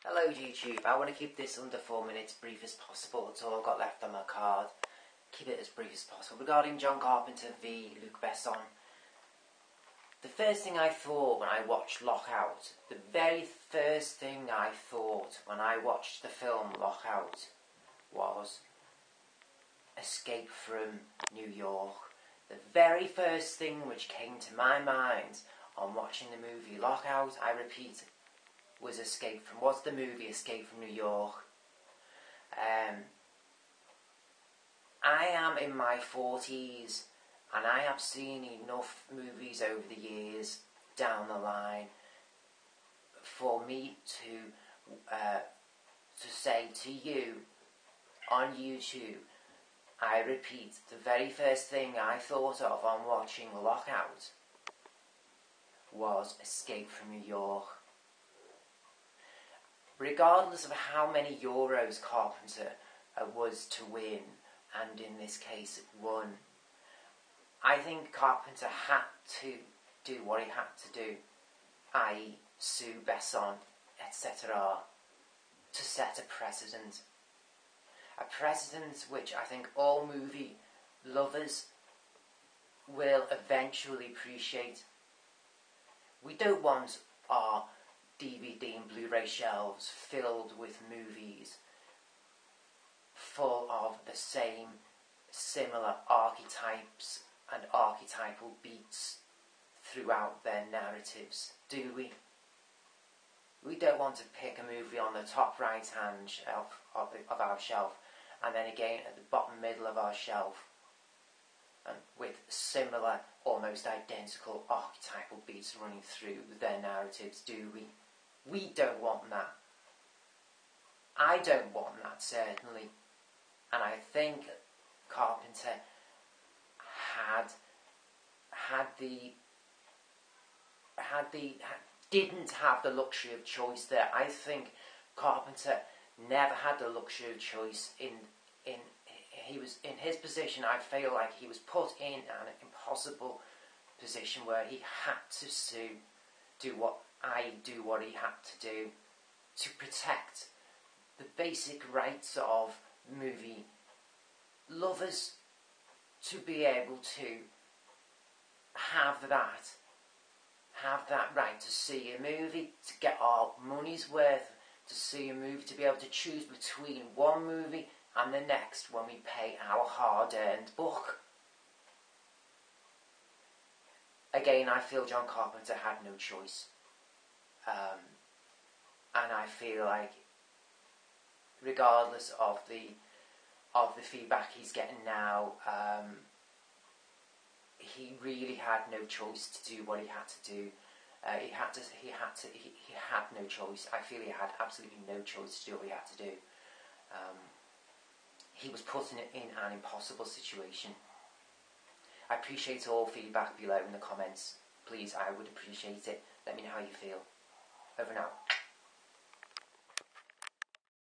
Hello YouTube, I want to keep this under 4 minutes, brief as possible. That's all I've got left on my card. Keep it as brief as possible. Regarding John Carpenter v. Besson, the first thing I thought when I watched Lockout, the very first thing I thought when I watched the film Lockout was Escape from New York. The very first thing which came to my mind on watching the movie Lockout, I repeat, was the movie Escape from New York. I am in my 40s and I have seen enough movies over the years down the line for me to say to you on YouTube, I repeat, the very first thing I thought of on watching Lockout was Escape from New York. Regardless of how many Euros Carpenter was to win, and in this case won, I think Carpenter had to do what he had to do, i.e. sue Besson, etc., to set a precedent. A precedent which I think all movie lovers will eventually appreciate. We don't want our DVD and Blu-ray shelves filled with movies full of the same similar archetypes and archetypal beats throughout their narratives, do we? We don't want to pick a movie on the top right hand shelf of our shelf and then again at the bottom middle of our shelf and with similar, almost identical archetypal beats running through their narratives, do we? We don't want that. I don't want that, certainly. And I think Carpenter didn't have the luxury of choice there. I think Carpenter never had the luxury of choice he was in his position. I feel like he was put in an impossible position where he had to do what he had to do to protect the basic rights of movie lovers, to be able to have that right to see a movie, to get our money's worth, to see a movie, to be able to choose between one movie and the next when we pay our hard-earned buck. Again, I feel John Carpenter had no choice. And I feel like, regardless of the feedback he's getting now, he really had no choice to do what he had to do. He had no choice. I feel he had absolutely no choice to do what he had to do. He was put in an impossible situation. I appreciate all feedback below in the comments. Please, I would appreciate it. Let me know how you feel. Over now.